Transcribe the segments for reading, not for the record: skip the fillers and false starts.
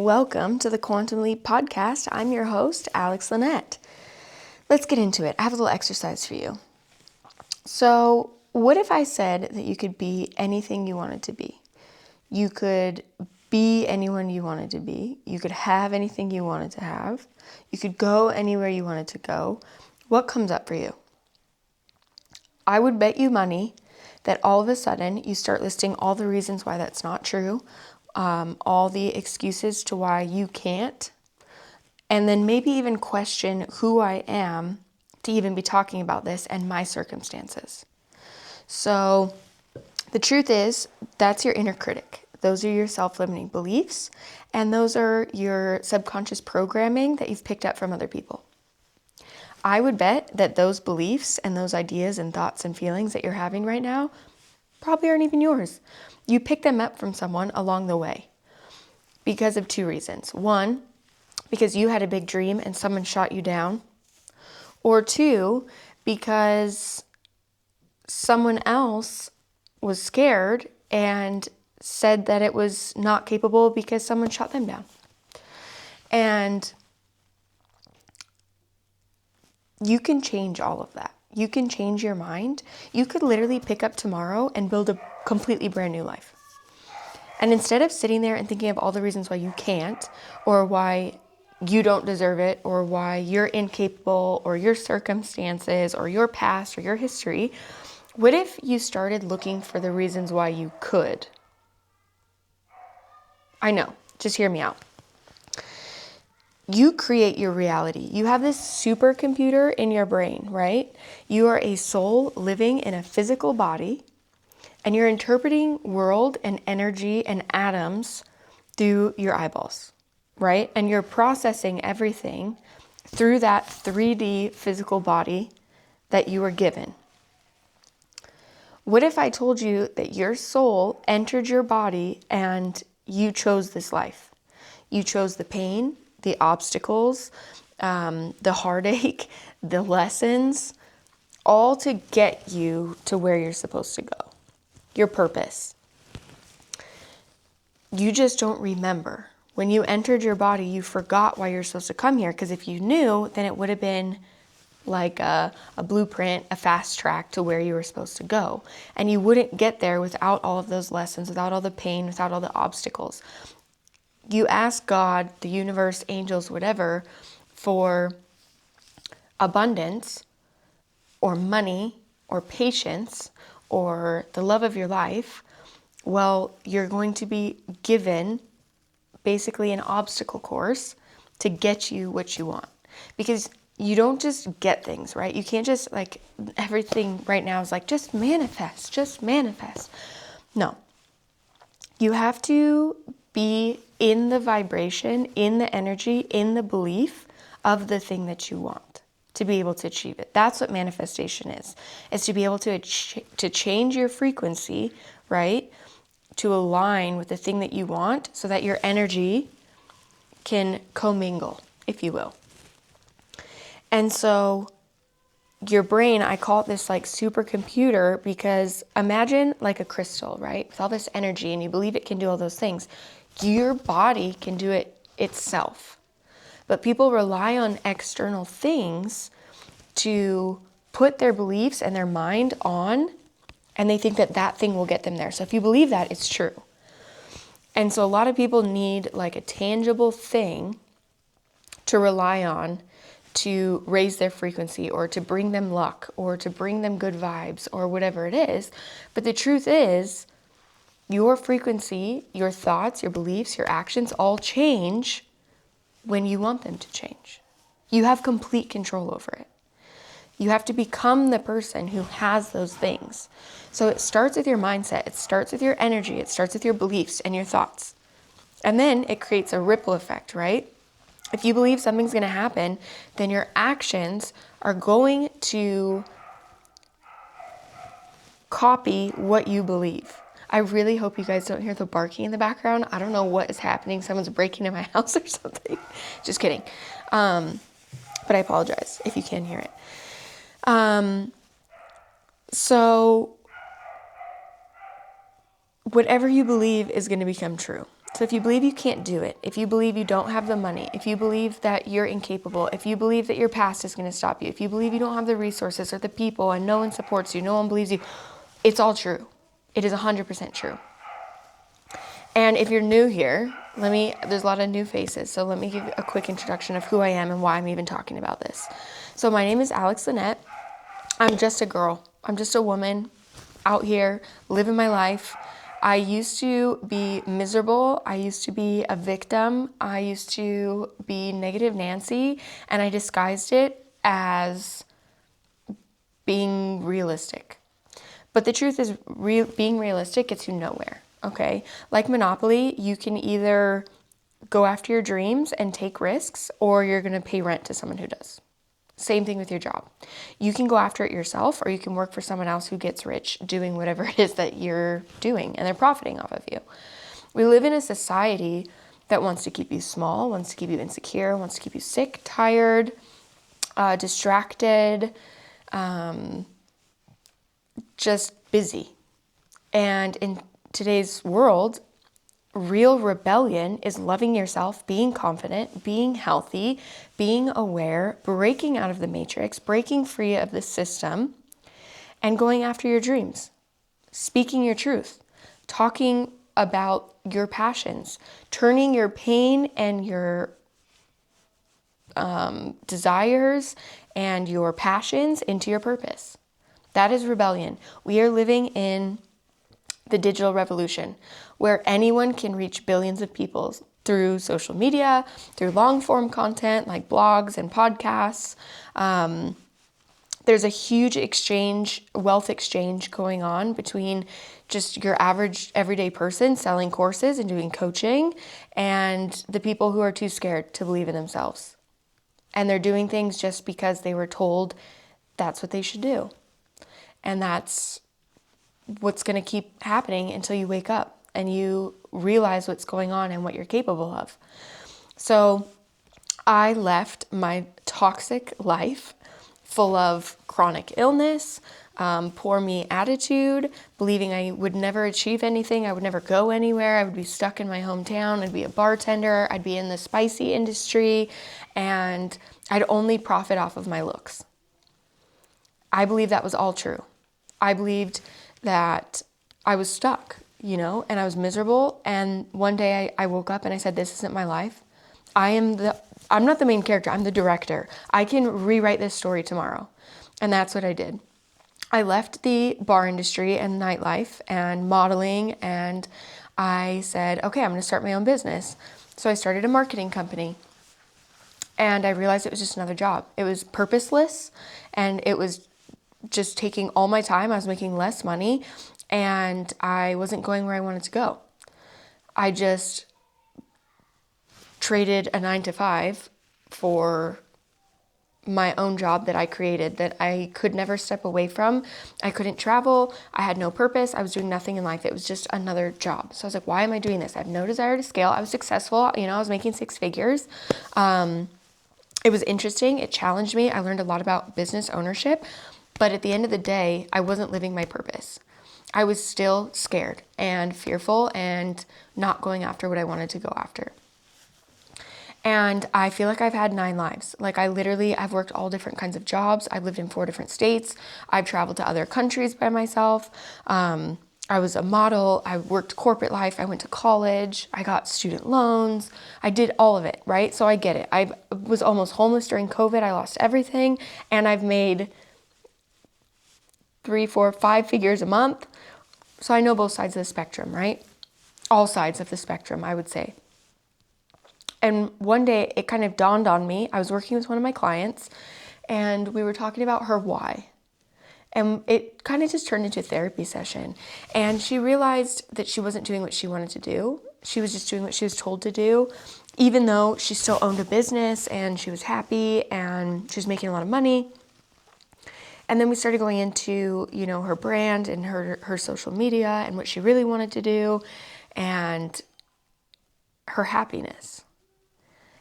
welcome to the Quantum Leap podcast. I'm your host, Alex Lynette. Let's get into it. I have a little exercise for you. So, what if I said that you could be anything you wanted to be? You could be anyone you wanted to be. You could have anything you wanted to have. You could go anywhere you wanted to go. What comes up for you? I would bet you money that all of a sudden you start listing all the reasons why that's not true, all the excuses to why you can't, and then maybe even question who I am to even be talking about this and my circumstances. So the truth is, that's your inner critic. Those are your self-limiting beliefs, and those are your subconscious programming that you've picked up from other people. I would bet that those beliefs and those ideas and thoughts and feelings that you're having right now probably aren't even yours. You picked them up from someone along the way because of two reasons. One, because you had a big dream and someone shot you down. Or two, because someone else was scared and said that it was not capable because someone shot them down. And you can change all of that. You can change your mind. You could literally pick up tomorrow and build a completely brand new life. And instead of sitting there and thinking of all the reasons why you can't, or why you don't deserve it, or why you're incapable, or your circumstances, or your past, or your history, what if you started looking for the reasons why you could? I know, just hear me out. You create your reality. You have this supercomputer in your brain, right? You are a soul living in a physical body, and you're interpreting world and energy and atoms through your eyeballs, right? And you're processing everything through that 3D physical body that you were given. What if I told you that your soul entered your body and you chose this life? You chose the pain, the obstacles, the heartache, the lessons, all to get you to where you're supposed to go. Your purpose. You just don't remember. When you entered your body, you forgot why you're supposed to come here, because if you knew, then it would have been like a blueprint, a fast track to where you were supposed to go. And you wouldn't get there without all of those lessons, without all the pain, without all the obstacles. You ask God, the universe, angels, whatever, for abundance or money or patience or the love of your life, well, you're going to be given basically an obstacle course to get you what you want. Because you don't just get things, right? You can't just everything right now is just manifest, just manifest. No. You have to be in the vibration, in the energy, in the belief of the thing that you want to be able to achieve it. That's what manifestation is to be able to change your frequency, right? To align with the thing that you want so that your energy can commingle, if you will. And so your brain, I call it this supercomputer, because imagine like a crystal, right? With all this energy, and you believe it can do all those things. Your body can do it itself. But people rely on external things to put their beliefs and their mind on, and they think that that thing will get them there. So if you believe that, it's true. And so a lot of people need a tangible thing to rely on to raise their frequency, or to bring them luck, or to bring them good vibes, or whatever it is. But the truth is, your frequency, your thoughts, your beliefs, your actions all change when you want them to change. You have complete control over it. You have to become the person who has those things. So it starts with your mindset, it starts with your energy, it starts with your beliefs and your thoughts. And then it creates a ripple effect, right? If you believe something's going to happen, then your actions are going to copy what you believe. I really hope you guys don't hear the barking in the background. I don't know what is happening. Someone's breaking in my house or something. Just kidding. But I apologize if you can hear it. So whatever you believe is going to become true. So if you believe you can't do it, if you believe you don't have the money, if you believe that you're incapable, if you believe that your past is going to stop you, if you believe you don't have the resources or the people and no one supports you, no one believes you, it's all true. It is 100% true. And if you're new here, there's a lot of new faces, so let me give you a quick introduction of who I am and why I'm even talking about this. So my name is Alex Lynette. I'm just a girl. I'm just a woman out here living my life. I used to be miserable. I used to be a victim. I used to be negative Nancy, and I disguised it as being realistic. But the truth is, being realistic gets you nowhere, okay? Like Monopoly, you can either go after your dreams and take risks, or you're gonna pay rent to someone who does. Same thing with your job. You can go after it yourself, or you can work for someone else who gets rich doing whatever it is that you're doing, and they're profiting off of you. We live in a society that wants to keep you small, wants to keep you insecure, wants to keep you sick, tired, distracted, just busy. And in today's world, real rebellion is loving yourself, being confident, being healthy, being aware, breaking out of the matrix, breaking free of the system, and going after your dreams, speaking your truth, talking about your passions, turning your pain and your desires and your passions into your purpose. That is rebellion. We are living in the digital revolution, where anyone can reach billions of people through social media, through long form content like blogs and podcasts. There's a huge wealth exchange going on between just your average everyday person selling courses and doing coaching and the people who are too scared to believe in themselves. And they're doing things just because they were told that's what they should do. And that's what's going to keep happening until you wake up and you realize what's going on and what you're capable of. So I left my toxic life full of chronic illness, poor me attitude, believing I would never achieve anything, I would never go anywhere, I would be stuck in my hometown, I'd be a bartender, I'd be in the spicy industry, and I'd only profit off of my looks. I believe that was all true. I believed that I was stuck, and I was miserable. And one day I woke up and I said, this isn't my life. I'm not the main character, I'm the director. I can rewrite this story tomorrow. And that's what I did. I left the bar industry and nightlife and modeling, and I said, okay, I'm gonna start my own business. So I started a marketing company. And I realized it was just another job. It was purposeless, and it was just taking all my time. I was making less money, and I wasn't going where I wanted to go. I just traded a 9-to-5 for my own job that I created that I could never step away from. I couldn't travel. I had no purpose. I was doing nothing in life. It was just another job. So I was like, why am I doing this? I have no desire to scale. I was successful. I was making 6 figures. It was interesting. It challenged me. I learned a lot about business ownership. But at the end of the day, I wasn't living my purpose. I was still scared and fearful and not going after what I wanted to go after. And I feel like I've had 9 lives. Like I've worked all different kinds of jobs. I've lived in 4 different states. I've traveled to other countries by myself. I was a model. I worked corporate life. I went to college. I got student loans. I did all of it, right? So I get it. I was almost homeless during COVID. I lost everything. And I've made 3, 4, 5 figures a month. So I know both sides of the spectrum, right? All sides of the spectrum, I would say. And one day it kind of dawned on me. I was working with one of my clients and we were talking about her why. And it kind of just turned into a therapy session. And she realized that she wasn't doing what she wanted to do. She was just doing what she was told to do, even though she still owned a business and she was happy and she was making a lot of money. And then we started going into, her brand and her social media and what she really wanted to do and her happiness.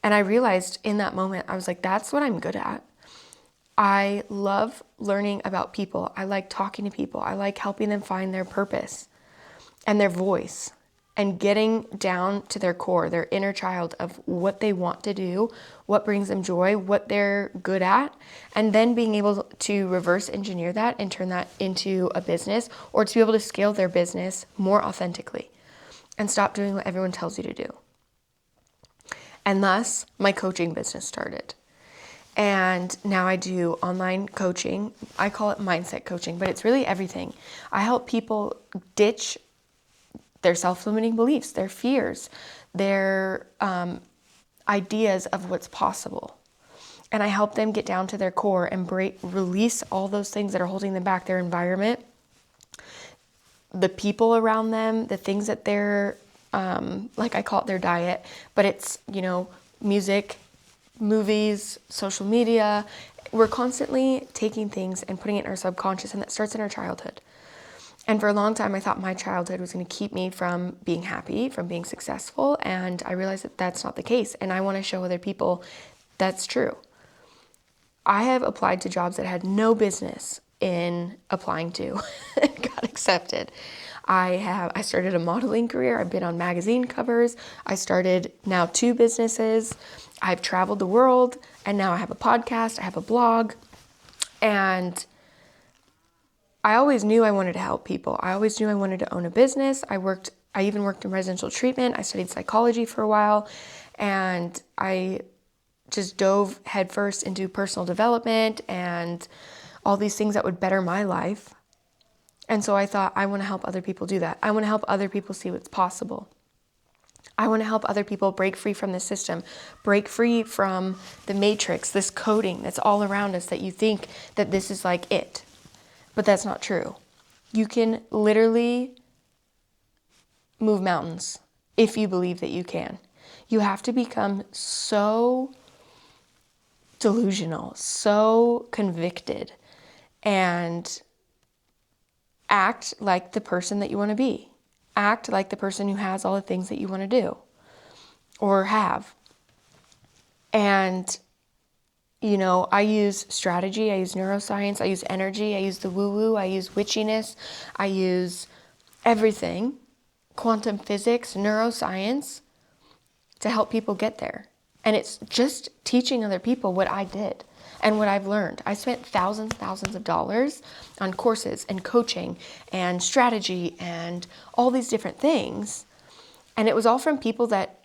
And I realized in that moment, I was like, that's what I'm good at. I love learning about people. I like talking to people. I like helping them find their purpose and their voice. and getting down to their core, their inner child of what they want to do, what brings them joy, what they're good at, and then being able to reverse engineer that and turn that into a business, or to be able to scale their business more authentically and stop doing what everyone tells you to do. And thus, my coaching business started. And now I do online coaching. I call it mindset coaching, but it's really everything. I help people ditch their self-limiting beliefs, their fears, their ideas of what's possible. And I help them get down to their core and release all those things that are holding them back, their environment, the people around them, the things that they're, like I call it their diet, but it's, music, movies, social media. We're constantly taking things and putting it in our subconscious, and that starts in our childhood. And for a long time, I thought my childhood was going to keep me from being happy, from being successful, and I realized that that's not the case, and I want to show other people that's true. I have applied to jobs that I had no business in applying to and got accepted. I started a modeling career. I've been on magazine covers. I started now 2 businesses. I've traveled the world, and now I have a podcast. I have a blog, and I always knew I wanted to help people. I always knew I wanted to own a business. I even worked in residential treatment. I studied psychology for a while, and I just dove headfirst into personal development and all these things that would better my life. And so I thought, I want to help other people do that. I want to help other people see what's possible. I want to help other people break free from the system, break free from the matrix, this coding that's all around us that you think that this is like it. But that's not true. You can literally move mountains if you believe that you can. You have to become so delusional, so convicted, and act like the person that you want to be. Act like the person who has all the things that you want to do or have. And, I use strategy, I use neuroscience, I use energy, I use the woo-woo, I use witchiness, I use everything, quantum physics, neuroscience, to help people get there. And it's just teaching other people what I did and what I've learned. I spent thousands of dollars on courses and coaching and strategy and all these different things. And it was all from people that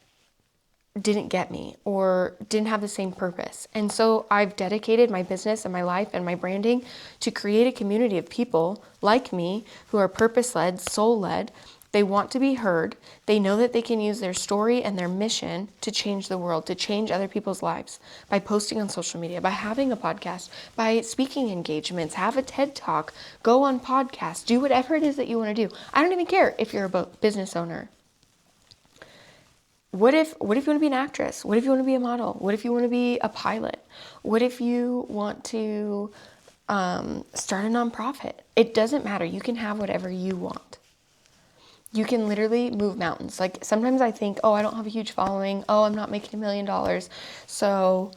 didn't get me or didn't have the same purpose. And so I've dedicated my business and my life and my branding to create a community of people like me who are purpose-led, soul-led. They want to be heard. They know that they can use their story and their mission to change the world, to change other people's lives by posting on social media, by having a podcast, by speaking engagements, have a TED Talk, go on podcasts, do whatever it is that you want to do. I don't even care if you're a business owner. What if you want to be an actress? What if you want to be a model? What if you want to be a pilot? What if you want to start a nonprofit? It doesn't matter. You can have whatever you want. You can literally move mountains. Like sometimes I think, I don't have a huge following. I'm not making $1 million. So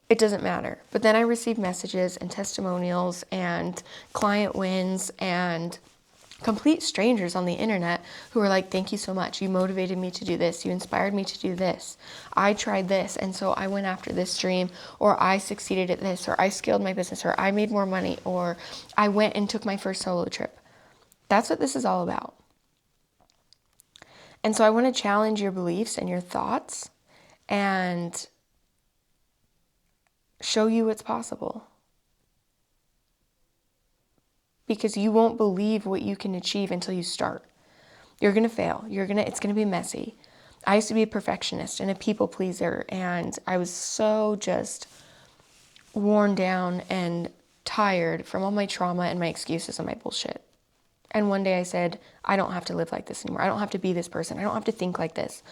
it doesn't matter. But then I receive messages and testimonials and client wins and complete strangers on the internet who are like, thank you so much. You motivated me to do this. You inspired me to do this. I tried this, and so I went after this dream, or I succeeded at this, or I scaled my business, or I made more money, or I went and took my first solo trip. That's what this is all about. And so I want to challenge your beliefs and your thoughts and show you what's possible. Because you won't believe what you can achieve until you start. You're going to fail. It's going to be messy. I used to be a perfectionist and a people pleaser, and I was so just worn down and tired from all my trauma and my excuses and my bullshit. And one day I said, I don't have to live like this anymore. I don't have to be this person. I don't have to think like this.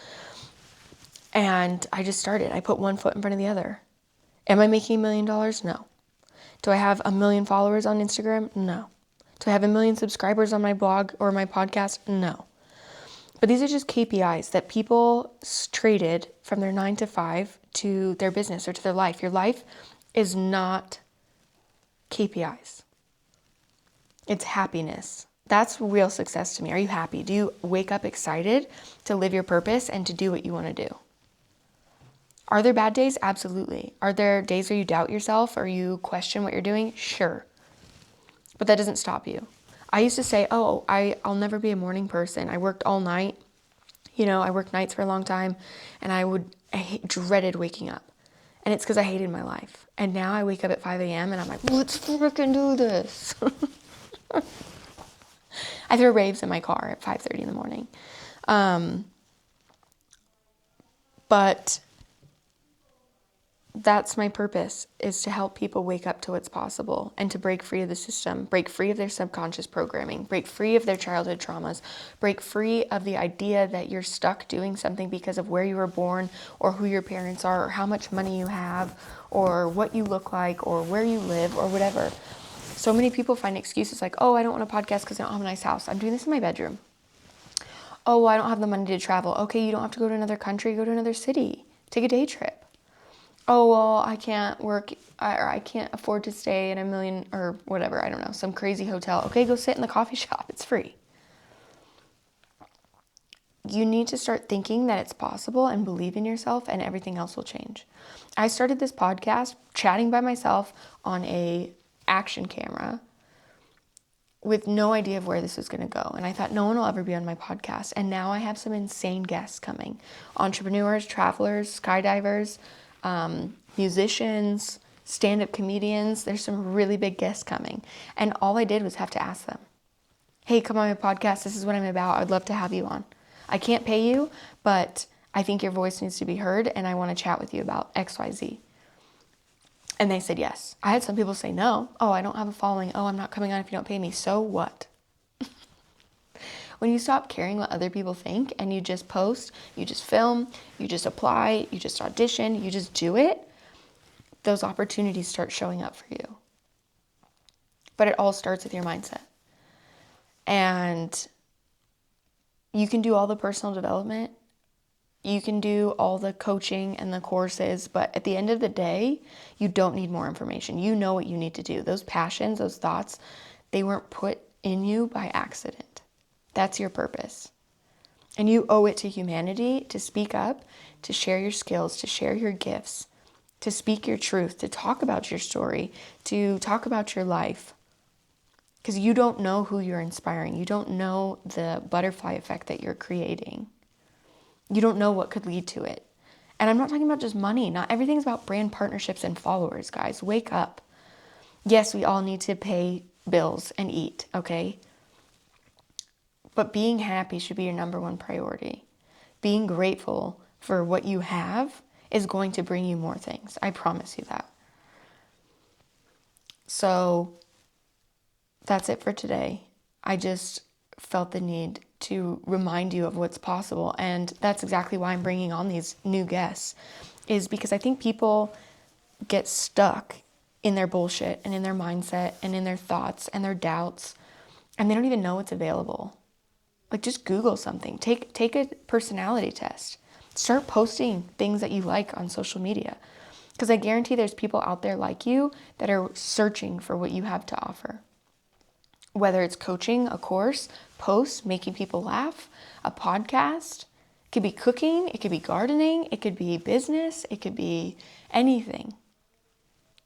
And I just started. I put one foot in front of the other. Am I making $1 million? No. Do I have 1 million followers on Instagram? No. Do I have 1 million subscribers on my blog or my podcast? No. But these are just KPIs that people traded from their 9 to 5 to their business or to their life. Your life is not KPIs. It's happiness. That's real success to me. Are you happy? Do you wake up excited to live your purpose and to do what you want to do? Are there bad days? Absolutely. Are there days where you doubt yourself or you question what you're doing? Sure. But that doesn't stop you. I used to say, oh, I'll never be a morning person. I worked all night. I worked nights for a long time, and I dreaded waking up. And it's because I hated my life. And now I wake up at 5 a.m. and I'm like, let's freaking do this. I throw raves in my car at 5:30 in the morning. But that's my purpose, is to help people wake up to what's possible and to break free of the system, break free of their subconscious programming, break free of their childhood traumas, break free of the idea that you're stuck doing something because of where you were born or who your parents are or how much money you have or what you look like or where you live or whatever. So many people find excuses like, oh, I don't want a podcast because I don't have a nice house. I'm doing this in my bedroom. Oh, I don't have the money to travel. Okay, you don't have to go to another country, go to another city. Take a day trip. Oh, well, I can't work, or I can't afford to stay in a million, or whatever, I don't know, some crazy hotel. Okay, go sit in the coffee shop. It's free. You need to start thinking that it's possible and believe in yourself, and everything else will change. I started this podcast chatting by myself on a action camera with no idea of where this was going to go. And I thought no one will ever be on my podcast. And now I have some insane guests coming. Entrepreneurs, travelers, skydivers, musicians, stand-up comedians. There's some really big guests coming. And all I did was have to ask them, hey, come on my podcast. This is what I'm about. I'd love to have you on. I can't pay you, but I think your voice needs to be heard and I want to chat with you about XYZ. And they said yes. I had some people say no. Oh, I don't have a following. Oh, I'm not coming on if you don't pay me. So what? When you stop caring what other people think and you just post, you just film, you just apply, you just audition, you just do it, those opportunities start showing up for you. But it all starts with your mindset. And you can do all the personal development, you can do all the coaching and the courses, but at the end of the day, you don't need more information. You know what you need to do. Those passions, those thoughts, they weren't put in you by accident. That's your purpose. And you owe it to humanity to speak up, to share your skills, to share your gifts, to speak your truth, to talk about your story, to talk about your life. Because you don't know who you're inspiring. You don't know the butterfly effect that you're creating. You don't know what could lead to it. And I'm not talking about just money. Not everything's about brand partnerships and followers, guys. Wake up. Yes, we all need to pay bills and eat, okay? But being happy should be your number one priority. Being grateful for what you have is going to bring you more things. I promise you that. So that's it for today. I just felt the need to remind you of what's possible. And that's exactly why I'm bringing on these new guests, is because I think people get stuck in their bullshit and in their mindset and in their thoughts and their doubts, and they don't even know what's available. Like, just Google something. Take a personality test. Start posting things that you like on social media. Because I guarantee there's people out there like you that are searching for what you have to offer. Whether it's coaching, a course, posts, making people laugh, a podcast, it could be cooking, it could be gardening, it could be business, it could be anything.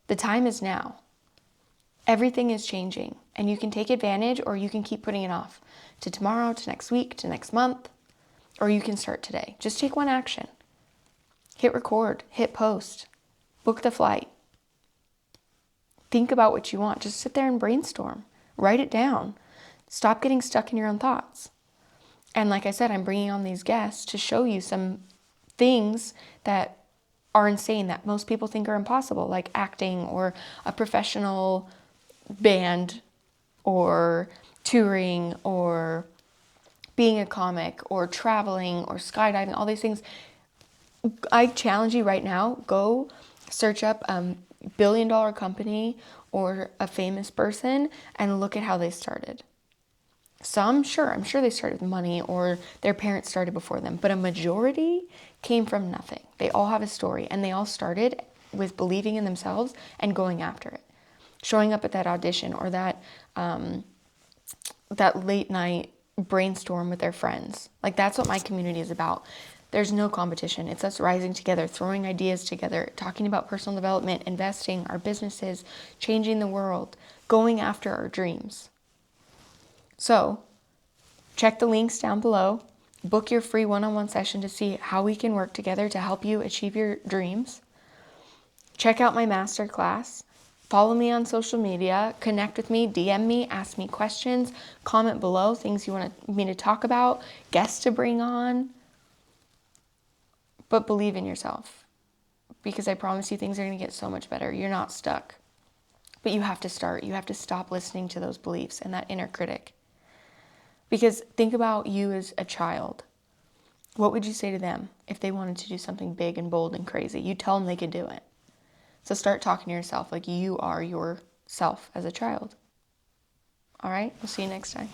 The time is now. Everything is changing, and you can take advantage or you can keep putting it off to tomorrow, to next week, to next month, or you can start today. Just take one action. Hit record, hit post, book the flight. Think about what you want. Just sit there and brainstorm. Write it down. Stop getting stuck in your own thoughts. And like I said, I'm bringing on these guests to show you some things that are insane that most people think are impossible, like acting or a professional band or touring or being a comic or traveling or skydiving, all these things. I challenge you right now, go search up a billion-dollar company or a famous person and look at how they started. I'm sure they started with money or their parents started before them, but a majority came from nothing. They all have a story, and they all started with believing in themselves and going after it. Showing up at that audition or that that late night brainstorm with their friends. Like, that's what my community is about. There's no competition. It's us rising together, throwing ideas together, talking about personal development, investing, our businesses, changing the world, going after our dreams. So, check the links down below. Book your free one-on-one session to see how we can work together to help you achieve your dreams. Check out my masterclass. Follow me on social media, connect with me, DM me, ask me questions, comment below things you want me to talk about, guests to bring on. But believe in yourself, because I promise you things are going to get so much better. You're not stuck. But you have to start. You have to stop listening to those beliefs and that inner critic. Because think about you as a child. What would you say to them if they wanted to do something big and bold and crazy? You tell them they could do it. So start talking to yourself like you are yourself as a child. All right, we'll see you next time.